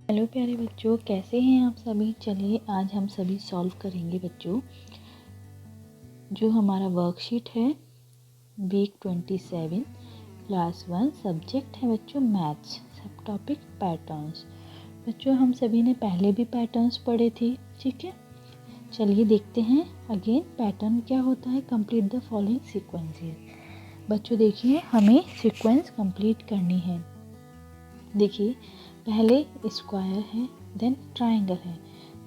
Hello प्यारे बच्चों, कैसे हैं आप सभी। चलिए आज हम सभी सॉल्व करेंगे बच्चों जो हमारा वर्कशीट है वीक 27 क्लास 1 सब्जेक्ट है बच्चों मैथ्स, सब टॉपिक पैटर्न्स। बच्चों हम सभी ने पहले भी पैटर्न्स पढ़े थे, ठीक है। चलिए देखते हैं अगेन पैटर्न क्या होता है। Complete the following sequences. बच्चों देखिए हमें सीक्वेंस कंप्लीट करनी है। देखिए पहले स्क्वायर है, देन ट्राइंगल है,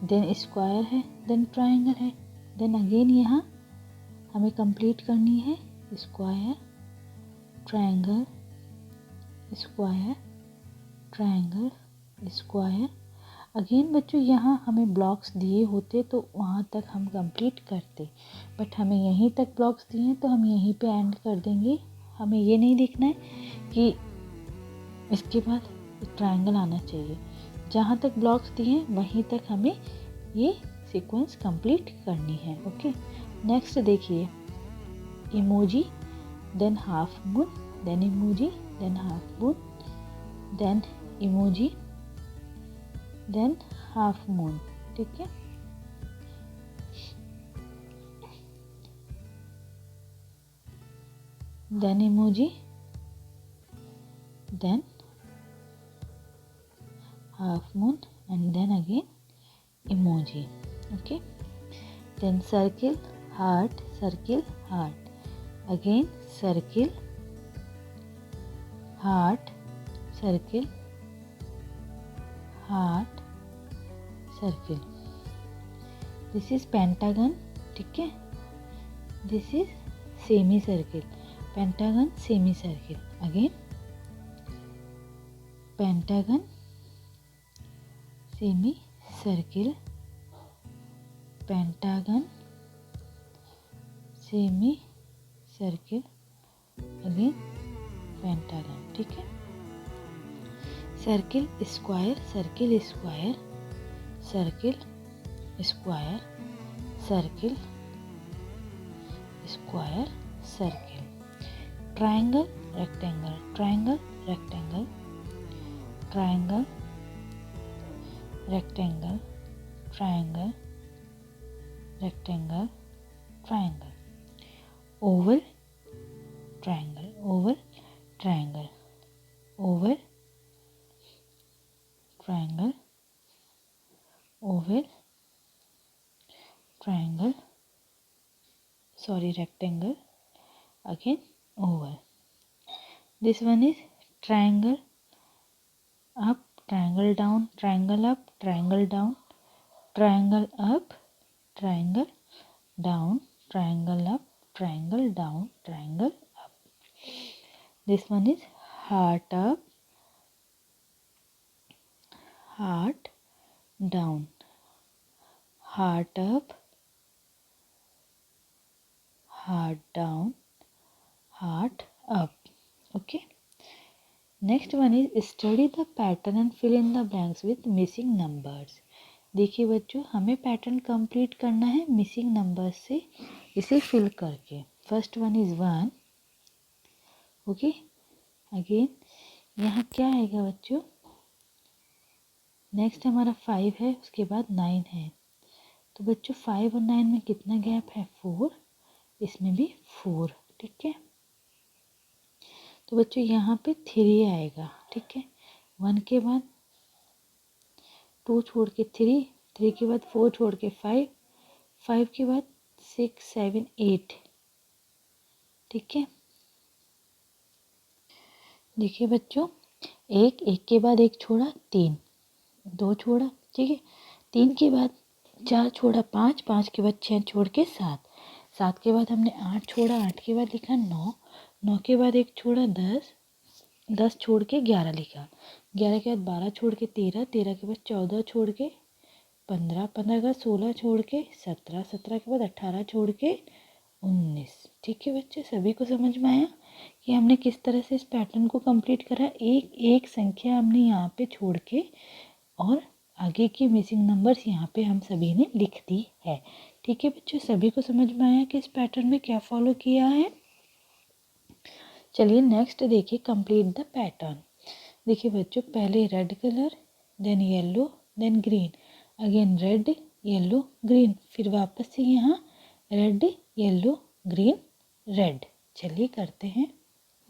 देन स्क्वायर है, देन ट्राइंगल है, देन अगेन यहाँ हमें कंप्लीट करनी है square triangle square triangle square. Again बच्चों यहाँ हमें ब्लॉक्स दिए होते तो वहाँ तक हम कंप्लीट करते, बट हमें यहीं तक ब्लॉक्स दिए हैं तो हम यहीं पे एंड कर देंगे। हमें ये नहीं देखना है कि इसके बाद ट्रायंगल आना चाहिए। जहाँ तक ब्लॉक्स दिए हैं वहीं तक हमें ये सीक्वेंस कंप्लीट करनी है। ओके, नेक्स्ट देखिए emoji, then half moon, then emoji, then half moon, then emoji, then half moon, ठीक है। Then emoji, then half moon and then again emoji. Okay, then circle heart, again circle heart, circle heart, circle. This is pentagon, ठीक है। This is semi circle, pentagon semi circle, again pentagon semi circle, pentagon semi circle, again pentagon, ठीक है। Circle square, circle square, circle square, circle square, circle. Triangle rectangle, triangle rectangle, triangle rectangle, triangle, rectangle, triangle, oval, triangle, oval, triangle, oval, triangle, oval, triangle, sorry rectangle, again oval. This one is triangle up, triangle down, triangle up, triangle down, triangle up, triangle down, triangle up, triangle down, triangle up. This one is heart up, heart down, heart up, heart down, heart up. Okay. Next one is study the pattern and fill in the blanks with missing numbers. देखिए बच्चों हमें pattern complete करना है missing numbers से, इसे fill करके। First one is 1, okay. Again यहाँ क्या आएगा बच्चों, नेक्स्ट हमारा 5 है, उसके बाद 9 है। तो बच्चों 5 और 9 में कितना गैप है, 4, इसमें भी 4, ठीक है। तो बच्चों यहाँ पे 3 आएगा, ठीक है। 1 के बाद 2 छोड़ के 3, 3 के बाद 4 छोड़ के 5, 5 के बाद 6, 7, 8, ठीक है। देखिए बच्चों एक के बाद 1 छोड़ा 3, 2 छोड़ा, ठीक है। 3 के बाद 4 छोड़ा 5, 5 के बाद 6 छोड़ के 7, 7 के बाद हमने 8 छोड़ा, 8 के बाद लिखा 9, 9 के बाद 1 छोड़ा 10, 10 छोड़ के 11 लिखा, 11 के बाद 12 छोड़ के 13, 13 के बाद 14 छोड़ के 15, 15 के बाद 16 छोड़ के 17, 17 के बाद 18 छोड़ के 19, ठीक है बच्चे। सभी को समझ में आया कि हमने किस तरह से इस पैटर्न को कंप्लीट करा। एक एक संख्या हमने यहाँ पे छोड़ के और आगे की मिसिंग नंबर्स यहाँ पे हम सभी ने लिख दी है, ठीक है बच्चों। सभी को समझ में आया कि इस पैटर्न में क्या फॉलो किया है। चलिए नेक्स्ट देखिए कंप्लीट द पैटर्न। देखिए बच्चों पहले red colour, then yellow, then green, again red yellow green, फिर वापस से यहाँ रेड येलो ग्रीन रेड। चलिए करते हैं।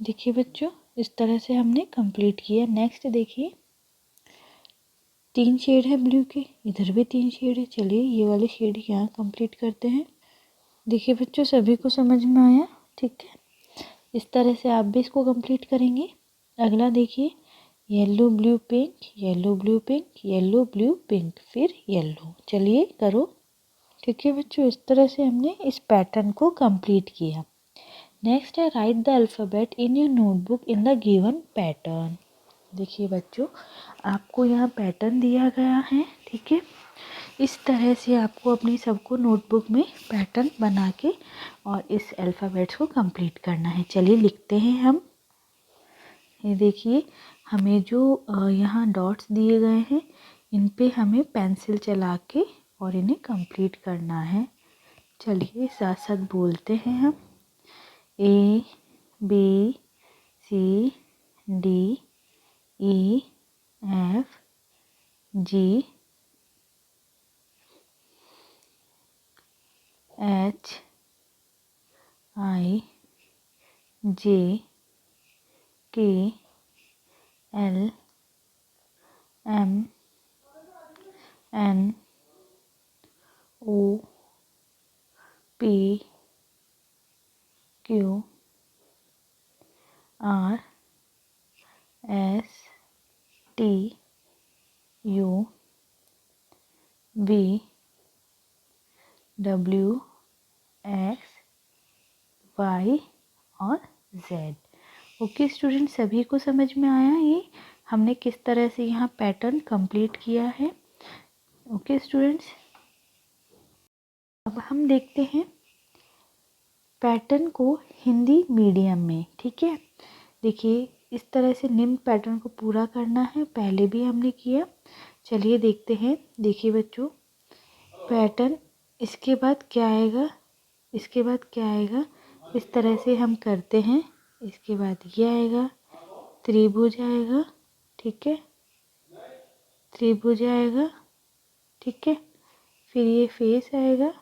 देखिए बच्चों, इस तरह से हमने कंप्लीट किया। नेक्स्ट देखिए, 3 शेड है ब्लू के, इधर भी 3 शेड है। चलिए ये वाले शेड यहाँ कंप्लीट करते हैं। देखिए बच्चों, सभी को समझ में आया? ठीक है, इस तरह से आप भी इसको कंप्लीट करेंगे। अगला देखिए, yellow blue pink, yellow blue pink, yellow blue pink, फिर येलो। चलिए करो। ठीक है बच्चों, इस तरह से हमने इस पैटर्न को कंप्लीट किया। नेक्स्ट है right the alphabet in your notebook in the given pattern. देखिए बच्चों, आपको यहाँ पैटर्न दिया गया है। ठीक है, इस तरह से आपको अपनी सबको नोटबुक में पैटर्न बना के और इस अल्फ़ाबेट्स को कंप्लीट करना है। चलिए लिखते हैं हम। ये देखिए, हमें जो यहाँ डॉट्स दिए गए हैं, इन पे हमें पेंसिल चला के और इन्हें कंप्लीट करना है। चलिए साथ साथ बोलते हैं हम। A B C D E F G H I J K L M N O P Q R S T U V W X Y और Z। ओके स्टूडेंट, सभी को समझ में आया ये हमने किस तरह से यहाँ पैटर्न कंप्लीट किया है? ओके स्टूडेंट्स, अब हम देखते हैं पैटर्न को हिंदी मीडियम में। ठीक है, देखिए इस तरह से निम्न पैटर्न को पूरा करना है, पहले भी हमने किया। चलिए देखते हैं। देखिए बच्चों, पैटर्न इसके बाद क्या आएगा, इसके बाद क्या आएगा, इस तरह से हम करते हैं। इसके बाद ये आएगा, त्रिभुज आएगा। ठीक है, त्रिभुज आएगा। ठीक है, फिर ये फेस आएगा,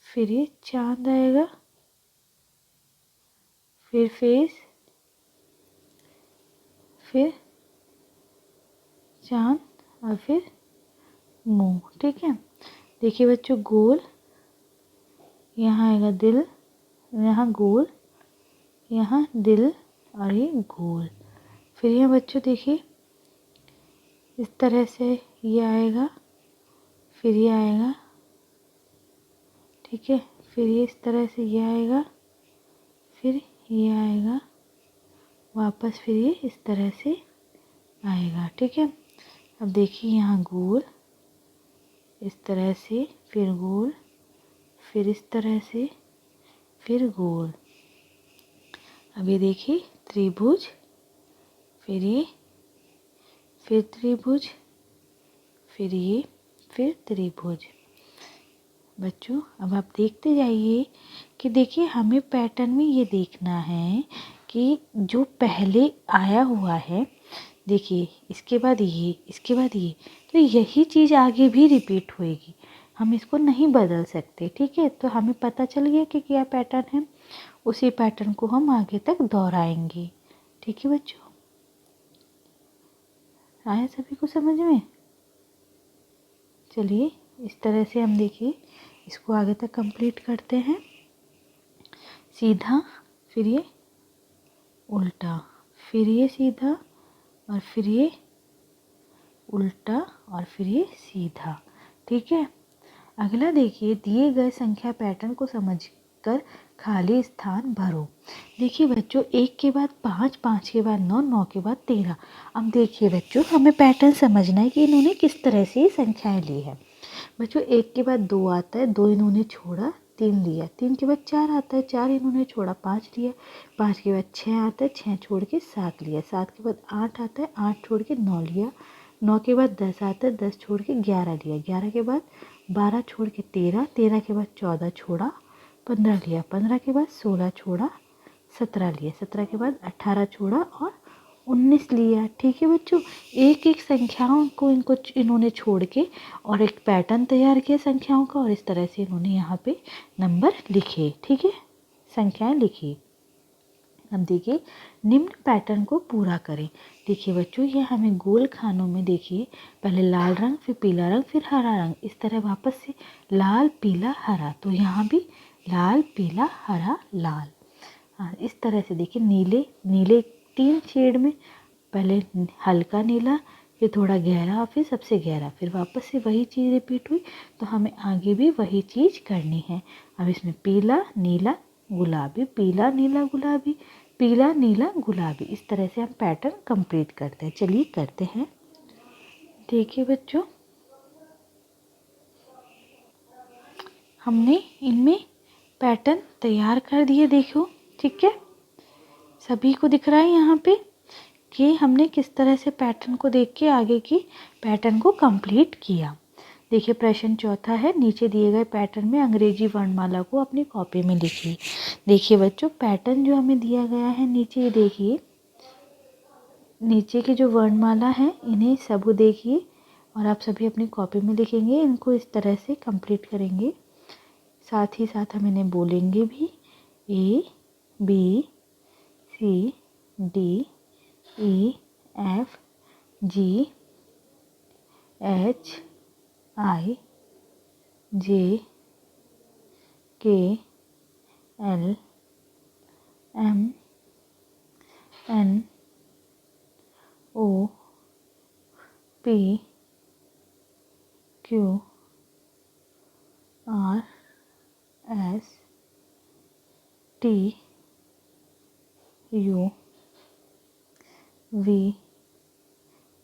फिर ये चांद आएगा, फिर फेस, फिर चांद और फिर मुंह। ठीक है, देखिए बच्चों, गोल, यहाँ आएगा दिल, यहाँ गोल, यहाँ दिल और ये गोल। फिर ये बच्चों देखिए, इस तरह से ये आएगा, फिर ये आएगा। ठीक है, फिर ये इस तरह से ये आएगा, फिर ये आएगा वापस, फिर ये इस तरह से आएगा। ठीक है, अब देखिए यहाँ गोल, इस तरह से, फिर गोल, फिर इस तरह से, फिर गोल। अब ये देखिए त्रिभुज, फिर ये, फिर त्रिभुज, फिर ये, फिर त्रिभुज। बच्चों अब आप देखते जाइए कि देखिए हमें पैटर्न में ये देखना है कि जो पहले आया हुआ है, देखिए इसके बाद ये, इसके बाद ये, तो यही चीज़ आगे भी रिपीट होएगी, हम इसको नहीं बदल सकते। ठीक है, तो हमें पता चल गया कि क्या पैटर्न है, उसी पैटर्न को हम आगे तक दोहराएंगे। ठीक है बच्चों, आया सभी को समझ में? चलिए इस तरह से हम देखिए इसको आगे तक कंप्लीट करते हैं। सीधा, फिर ये उल्टा, फिर ये सीधा और फिर ये उल्टा और फिर ये सीधा। ठीक है, अगला देखिए, दिए गए संख्या पैटर्न को समझकर खाली स्थान भरो। देखिए बच्चों, 1 के बाद 5, 5 के बाद 9, 9 के बाद 13। अब देखिए बच्चों, हमें पैटर्न समझना है कि इन्होंने किस तरह से संख्याएं ली है। बच्चों 1 के बाद 2 आता है, 2 इन्होंने छोड़ा, 3 लिया, 3 के बाद 4 आता है, 4 इन्होंने छोड़ा, 5 लिया, 5 के बाद 6 आता है, 6 छोड़ के 7 लिया, 7 के बाद 8 आता है, 8 छोड़ के 9 लिया, 9 के बाद 10 आता है, 10 छोड़ के 11 लिया, 11 के बाद 12 छोड़ के 13, 13 के बाद 14 छोड़ा, 15 लिया, 15 के बाद 16 छोड़ा, 17 लिया, 17 के बाद 18 छोड़ा और 19 लिया। ठीक है बच्चों, एक एक संख्याओं को इन्होंने छोड़ के और एक पैटर्न तैयार किया संख्याओं का, और इस तरह से इन्होंने यहाँ पे नंबर लिखे। ठीक है, संख्याएं लिखी। अब देखिए निम्न पैटर्न को पूरा करें। देखिए बच्चों, ये हमें गोल खानों में देखिए पहले लाल रंग, फिर पीला रंग, फिर हरा रंग, इस तरह वापस से लाल पीला हरा। तो यहाँ भी लाल पीला हरा लाल। हाँ, इस तरह से देखिए नीले नीले 3 शेड में, पहले हल्का नीला, फिर थोड़ा गहरा और फिर सबसे गहरा, फिर वापस से वही चीज़ रिपीट हुई। तो हमें आगे भी वही चीज़ करनी है। अब इसमें पीला नीला गुलाबी, पीला नीला गुलाबी, पीला नीला गुलाबी, इस तरह से हम पैटर्न कंप्लीट करते हैं। चलिए करते हैं। देखिए बच्चों, हमने इनमें पैटर्न तैयार कर दिए। देखो, ठीक है, सभी को दिख रहा है यहाँ पे कि हमने किस तरह से पैटर्न को देख के आगे की पैटर्न को कंप्लीट किया। देखिए प्रश्न चौथा है, नीचे दिए गए पैटर्न में अंग्रेजी वर्णमाला को अपनी कॉपी में लिखिए। देखिए बच्चों, पैटर्न जो हमें दिया गया है नीचे, देखिए नीचे की जो वर्णमाला है इन्हें सब देखिए और आप सभी अपनी कॉपी में लिखेंगे। इनको इस तरह से कंप्लीट करेंगे, साथ ही साथ हम इन्हें बोलेंगे भी। A B C D E F G H I J K L M N O P Q R S T U V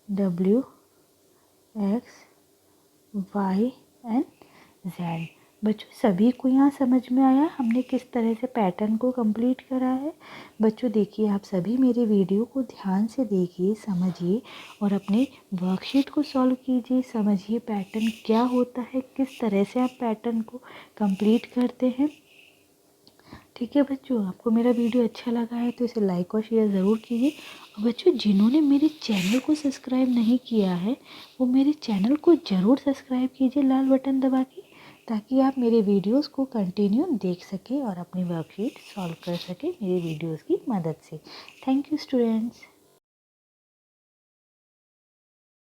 W X Y and Z। बच्चों सभी को यहाँ समझ में आया हमने किस तरह से पैटर्न को कंप्लीट करा है। बच्चों देखिए, आप सभी मेरे वीडियो को ध्यान से देखिए, समझिए और अपने वर्कशीट को सॉल्व कीजिए। समझिए पैटर्न क्या होता है, किस तरह से आप पैटर्न को कंप्लीट करते हैं। ठीक है बच्चों, आपको मेरा वीडियो अच्छा लगा है तो इसे लाइक और शेयर ज़रूर कीजिए। और बच्चों, जिन्होंने मेरे चैनल को सब्सक्राइब नहीं किया है वो मेरे चैनल को ज़रूर सब्सक्राइब कीजिए लाल बटन दबा के, ताकि आप मेरे वीडियोस को कंटिन्यू देख सकें और अपनी वर्कशीट सॉल्व कर सकें मेरे वीडियोस की मदद से। Thank you students.